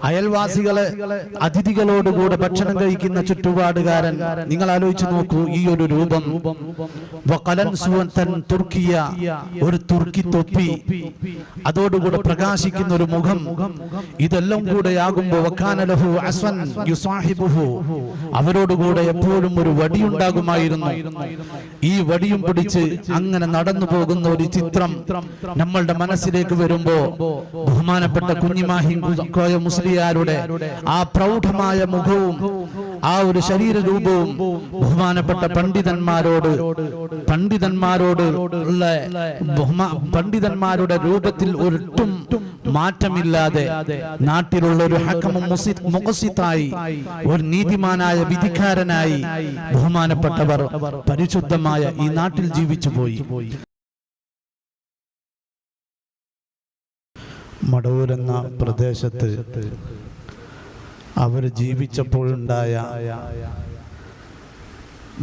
അയൽവാസികളെ അതിഥികളോടുകൂടെ ഭക്ഷണം കഴിക്കുന്ന ചുറ്റുപാടുകാരൻ. നിങ്ങൾ ആലോചിച്ച് നോക്കൂ, ഈ ഒരു രൂപം. തുർക്കിയ, ഒരു തുർക്കി തൊപ്പി, അതോടുകൂടെ പ്രകാശിക്കുന്ന ഒരു മുഖം, ഇതെല്ലാം കൂടെ ആകുമ്പോൾ അവരോടുകൂടെ എപ്പോഴും ഒരു വടിയുണ്ടാകുമായിരുന്നു. ഈ വടിയും പിടിച്ച് അങ്ങനെ നടന്നു പോകുന്ന ഒരു ചിത്രം നമ്മളുടെ മനസ്സിലേക്ക് വരുമ്പോ ബഹുമാനപ്പെട്ട കുഞ്ഞിമാഹി മുസ്ലിയാരുടെ ആ പ്രൗഢമായ മുഖവും ആ ഒരു ശരീര രൂപവും ബഹുമാനപ്പെട്ട പണ്ഡിതന്മാരുടെ രൂപത്തിൽ ഒട്ടും മാറ്റമില്ലാതെ നാട്ടിലുള്ള ഒരു ഹക്കമും മുഖസിത്തായി, ഒരു നീതിമാനായ വിധിക്കാരനായി ബഹുമാനപ്പെട്ടവർ പരിശുദ്ധമായ ഈ നാട്ടിൽ ജീവിച്ചു പോയി. മടവൂർ എന്ന പ്രദേശത്ത് അവർ ജീവിച്ചപ്പോഴുണ്ടായ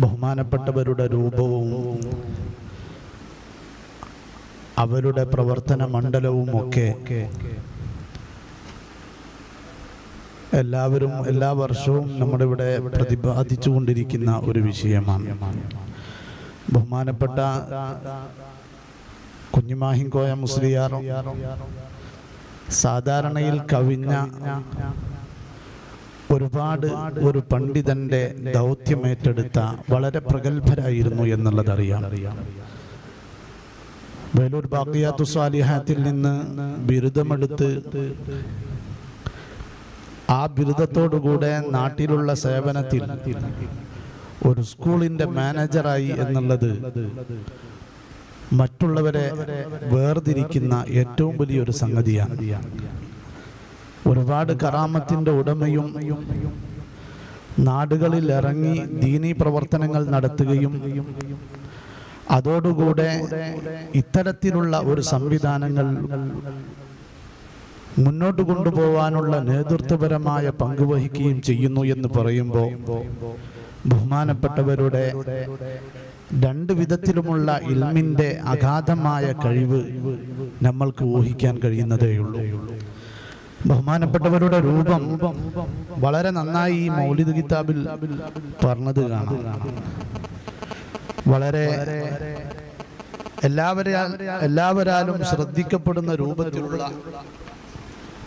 ബഹുമാനപ്പെട്ടവരുടെ രൂപവും അവരുടെ പ്രവർത്തന മണ്ഡലവും ഒക്കെ എല്ലാവരും എല്ലാ വർഷവും നമ്മുടെ ഇവിടെ പ്രതിപാദിച്ചു കൊണ്ടിരിക്കുന്ന ഒരു വിഷയമാണ്. ബഹുമാനപ്പെട്ട കുഞ്ഞിമാഹിൻകോയ മുസ്ലിയാർ സാധാരണയിൽ കവിഞ്ഞ ഒരുപാട് ഒരു പണ്ഡിതന്റെ ദൗത്യമേറ്റെടുത്ത വളരെ പ്രഗത്ഭരായിരുന്നു എന്നുള്ളതറിയാം. വേലൂർ ബാഖിയാത്തു സ്വാലിഹാത്തിൽ നിന്ന് ബിരുദമെടുത്ത് ആ ബിരുദത്തോടുകൂടെ നാട്ടിലുള്ള സേവനത്തിൽ ഒരു സ്കൂളിന്റെ മാനേജറായി എന്നുള്ളത് മറ്റുള്ളവരെ വേർതിരിക്കുന്ന ഏറ്റവും വലിയൊരു സംഗതിയാണ്. ഒരുപാട് കറാമത്തിന്റെ ഉടമയും നാടുകളിൽ ഇറങ്ങി ദീനീ പ്രവർത്തനങ്ങൾ നടത്തുകയും അതോടുകൂടെ ഇത്തരത്തിലുള്ള ഒരു സംവിധാനങ്ങൾ മുന്നോട്ട് കൊണ്ടുപോകാനുള്ള നേതൃത്വപരമായ പങ്കുവഹിക്കുകയും ചെയ്യുന്നു എന്ന് പറയുമ്പോൾ ബഹുമാനപ്പെട്ടവരുടെ രണ്ട് വിധത്തിലുമുള്ള ഇൽമിന്റെ അഗാധമായ കഴിവ് നമ്മൾക്ക് ഊഹിക്കാൻ കഴിയുന്നതേയുള്ളൂ. ബഹുമാനപ്പെട്ടവരുടെ രൂപം വളരെ നന്നായി ഈ മൗലിദ് കിതാബിൽ പറഞ്ഞത് കാണാം. വളരെ എല്ലാവരാലും ശ്രദ്ധിക്കപ്പെടുന്ന രൂപത്തിലുള്ള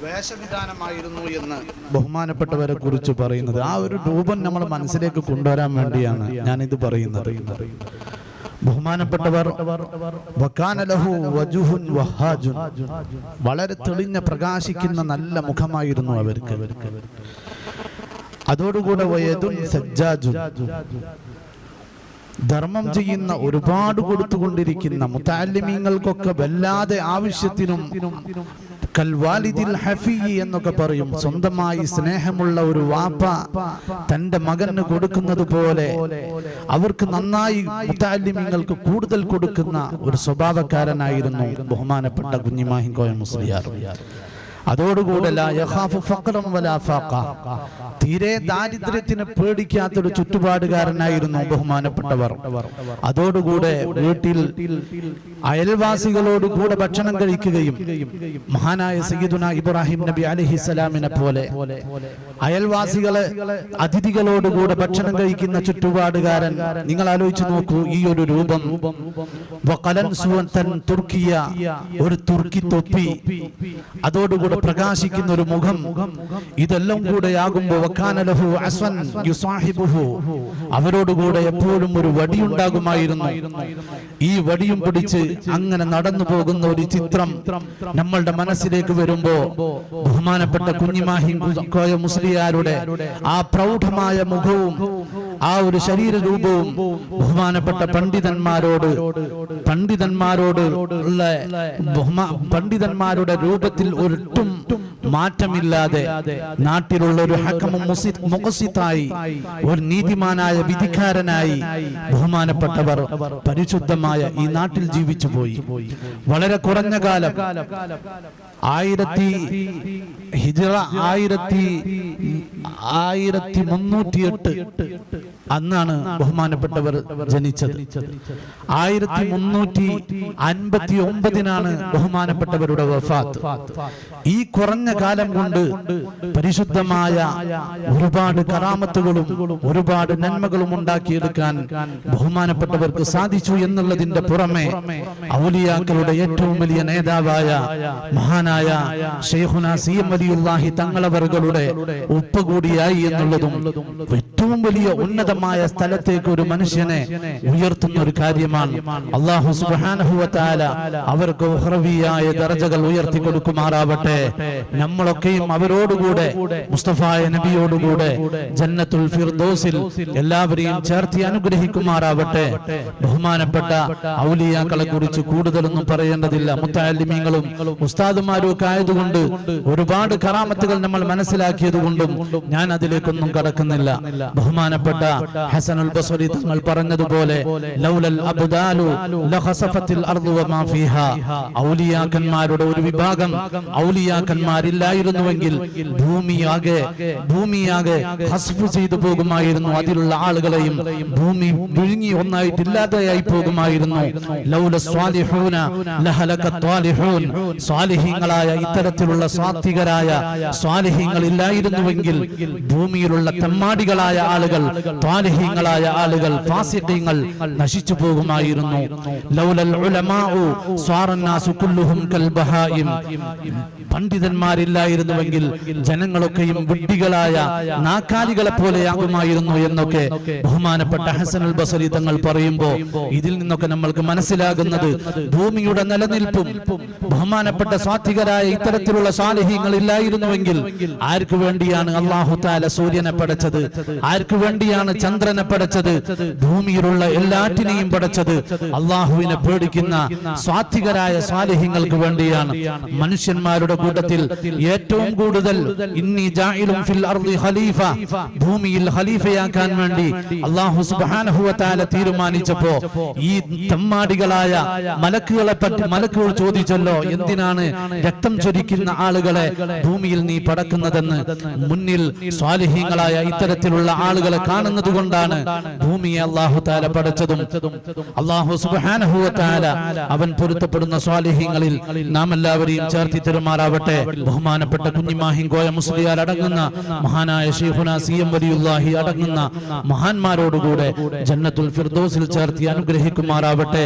വേഷവിധാനമായിരുന്നു എന്ന് ബഹുമാനപ്പെട്ടവരെ കുറിച്ച് പറയുന്നത്. ആ ഒരു രൂപം നമ്മൾ മനസ്സിലേക്ക് കൊണ്ടുവരാൻ വേണ്ടിയാണ് ഞാനിത് പറയുന്നത്. ബഹുമാനപ്പെട്ടവർ വളരെ തെളിഞ്ഞ പ്രകാശിക്കുന്ന നല്ല മുഖമായിരുന്നു അവർക്ക്. അതോടുകൂടെ ധർമ്മം ചെയ്യുന്ന ഒരുപാട് കൊടുത്തുകൊണ്ടിരിക്കുന്ന മുതഅല്ലിമീങ്ങൾക്കൊക്കെ വല്ലാതെ ആവശ്യത്തിനും കൽവാലിദിൽ ഹഫീ എന്നൊക്കെ പറയും, സ്വന്തമായി സ്നേഹമുള്ള ഒരു വാപ്പ തന്റെ മകന് കൊടുക്കുന്നത് പോലെ അവർക്ക് നന്നായി മുതഅല്ലിമീങ്ങൾക്ക് കൂടുതൽ കൊടുക്കുന്ന ഒരു സ്വഭാവക്കാരനായിരുന്നു ബഹുമാനപ്പെട്ട കുഞ്ഞിമാഹിൻകോയ മുസ്ലിയാർ. അതോടുകൂടെ തീരെ ദാരിദ്ര്യത്തിന് പേടിക്കാത്തൊരു ചുറ്റുപാടുകാരനായിരുന്നു ബഹുമാനപ്പെട്ടവർ. അതോടുകൂടെ വീട്ടിൽ അയൽവാസികളോട് കൂടെ ഭക്ഷണം കഴിക്കുകയും മഹാനായ സയ്യിദുന ഇബ്രാഹിം നബി അലൈഹിസ്സലാമിനെ പോലെ അയൽവാസികളെ അതിഥികളോടുകൂടെ ഭക്ഷണം കഴിക്കുന്ന ചുറ്റുപാടുകാരൻ. നിങ്ങൾ ആലോചിച്ച് നോക്കൂ, ഈ ഒരു രൂപം. തുർക്കിയ, ഒരു തുർക്കി തൊപ്പി, അതോടുകൂടെ പ്രകാശിക്കുന്ന ഒരു മുഖം, ഇതെല്ലാം കൂടെ ആകുമ്പോൾ അവരോടുകൂടെ എപ്പോഴും ഒരു വടിയുണ്ടാകുമായിരുന്നു. ഈ വടിയും പിടിച്ച് അങ്ങനെ നടന്നു പോകുന്ന ഒരു ചിത്രം നമ്മളുടെ മനസ്സിലേക്ക് വരുമ്പോ ബഹുമാനപ്പെട്ട കുഞ്ഞിമാഹി മുസ്ലിയാരുടെ ആ പ്രൗഢമായ മുഖവും ആ ഒരു ശരീര രൂപവും ബഹുമാനപ്പെട്ട പണ്ഡിതന്മാരുടെ രൂപത്തിൽ ഒട്ടും മാറ്റമില്ലാതെ നാട്ടിലുള്ള ഒരു ഹക്കമും മുഖസിത്തായി, ഒരു നീതിമാനായ വിധിക്കാരനായി ബഹുമാനപ്പെട്ടവർ പരിശുദ്ധമായ ഈ നാട്ടിൽ ജീവിച്ചു പോയി. വളരെ കുറഞ്ഞ കാലം, 1308 അന്നാണ് ബഹുമാനപ്പെട്ടവർ ജനിച്ചത്. 1359 ബഹുമാനപ്പെട്ടവരുടെ വഫാത്ത്. ഈ കുറഞ്ഞ കാലം കൊണ്ട് പരിശുദ്ധമായ ഒരുപാട് കറാമത്തുകളും ഒരുപാട് നന്മകളും ഉണ്ടാക്കിയെടുക്കാൻ ബഹുമാനപ്പെട്ടവർക്ക് സാധിച്ചു എന്നുള്ളതിന്റെ പുറമെ ഔലിയാക്കളുടെ ഏറ്റവും വലിയ നേതാവായ മഹാനായ ശൈഖുനാ സി.എം. വലിയുല്ലാഹി തങ്ങളവറുകളുടെ ഉപ്പ കൂടിയായി എന്നുള്ളതും ഏറ്റവും വലിയ ഉന്നതമായ സ്ഥലത്തേക്ക് ഒരു മനുഷ്യനെ ഉയർത്തുന്ന ഒരു കാര്യമാണ്. അല്ലാഹു സുബ്ഹാനഹു വ തആല അവർക്ക് ഉഖ്റവിയായ ദറജകൾ ഉയർത്തി കൊടുക്കുമാറാവട്ടെ. നമ്മളൊക്കെയും അവരോടുകൂടെ മുസ്തഫായ നബിയോടുകൂടെ ജന്നത്തുൽ ഫിർദൗസിൽ എല്ലാവരെയും ചേർത്തി അനുഗ്രഹിക്കുമാറാവട്ടെ. ബഹുമാനപ്പെട്ട ഔലിയാക്കളെ കുറിച്ച് കൂടുതലൊന്നും പറയേണ്ടതില്ല. മുത്തഅല്ലിമീങ്ങളും ഉസ്താദുമാരും ഒക്കെ ആയതുകൊണ്ട് ഒരുപാട് കറാമത്തുകൾ നമ്മൾ മനസ്സിലാക്കിയത് കൊണ്ടും ഞാൻ അതിലേക്കൊന്നും കടക്കുന്നില്ല. ബഹുമാനപ്പെട്ട ഹസനുൽ ബസ്രി തങ്ങൾ പറഞ്ഞതുപോലെ ലൗലൽ അബ്ദാലു ലഖസഫത്തിൽ അർദു വമാ ഫീഹാ, ഔലിയാക്കന്മാരുടെ ഒരു വിഭാഗം ഔലിയാക്കന്മാരില്ലായിരുന്നുവെങ്കിൽ ഭൂമിയാകെ ഹസ്ഫ് ചെയ്തു പോകുമായിരുന്നു. അതിലുള്ള ആളുകളെയും ഭൂമി വിഴുങ്ങി ഒന്നായിട്ടില്ലാതെയായി പോകുമായിരുന്നു. ലൗല സ്വാലിഹൂന ലഹലക ത്വാലിഹൂൻ, സ്വാലിഹീങ്ങളായ ഇത്തരത്തിലുള്ള സാത്വികരായ സ്വാലിഹീങ്ങൾ ഇല്ലായിരുന്നുവെങ്കിൽ ഭൂമിയിലുള്ള തെമ്മാടികളായ ആളുകൾ, ത്വാലിഹീങ്ങളായ ആളുകൾ, ഫാസിഖീങ്ങൾ നശിച്ചു പോകുമായിരുന്നു. ലൗലൽ ഉലമാഉ സ്വാറന്നാസു കുല്ലുഹും കൽ ബഹായിം, പണ്ഡിതന്മാരില്ലായിരുന്നുവെങ്കിൽ ജനങ്ങളൊക്കെയും വിഡ്ഢികളായ നാക്കാലികളെ പോലെയാകുമായിരുന്നു എന്നൊക്കെ ബഹുമാനപ്പെട്ട ഹസനുൽ ബസ്രി തങ്ങൾ പറയുമ്പോൾ ഇതിൽ നിന്നൊക്കെ നമ്മൾക്ക് മനസ്സിലാകുന്നത് ഭൂമിയുടെ നിലനിൽപ്പും ബഹുമാനപ്പെട്ട സാത്വികരായ ഇത്തരത്തിലുള്ള സാലിഹ്യങ്ങൾ ഇല്ലായിരുന്നുവെങ്കിൽ ആർക്ക് വേണ്ടിയാണ് അല്ലാഹു തആല സൂര്യനെ പടച്ചത്? ആർക്ക് വേണ്ടിയാണ് ചന്ദ്രനെ പടച്ചത്? ഭൂമിയിലുള്ള എല്ലാറ്റിനെയും പടച്ചത് അല്ലാഹുവിനെ പേടിക്കുന്ന സാത്വികരായ സാലിഹ്യങ്ങൾക്ക് വേണ്ടിയാണ്. മനുഷ്യന്മാരുടെ കൂട്ടത്തിൽ ഏറ്റവും കൂടുതൽ ഇന്നി ജാഇലുൻ ഫിൽ അർളി ഖലീഫ, ഭൂമിയിൽ ഖലീഫയാക്കാൻ വേണ്ടി അല്ലാഹു സുബ്ഹാനഹു വ തആല തീരുമാനിച്ചപ്പോൾ ഈ തമ്മാടികളായ മലക്കുകൾ ചോദിച്ചല്ലോ, എന്തിനാണ് രക്തം ചൊരിക്കുന്ന ആളുകളെ ഭൂമിയിൽ നീ പടക്കുന്നതെന്ന്. മുന്നിൽ സ്വാലിഹീങ്ങളായ ഇത്തരത്തിലുള്ള ആളുകളെ കാണുന്നത് കൊണ്ടാണ് ഭൂമിയെ അല്ലാഹു തആല പടച്ചതും. അല്ലാഹു സുബ്ഹാനഹു വ തആല അവൻ പൊരുത്തപ്പെടുന്ന സ്വാലിഹീങ്ങളിൽ നാം എല്ലാവരെയും ചേർത്തി തരുമാറാവട്ടെ. ബഹുമാനപ്പെട്ട കുഞ്ഞിമാഹിൻകോയ മുസ്ലിയാർ അടങ്ങുന്ന മഹാനായ ശൈഖുനാ സി.എം. വലിയുല്ലാഹി അടങ്ങുന്ന മഹാന്മാരോടുകൂടെ ജന്നത്തുൽ ഫിർദൗസിൽ ചേർത്തി അനുഗ്രഹിക്കുമാറാവട്ടെ.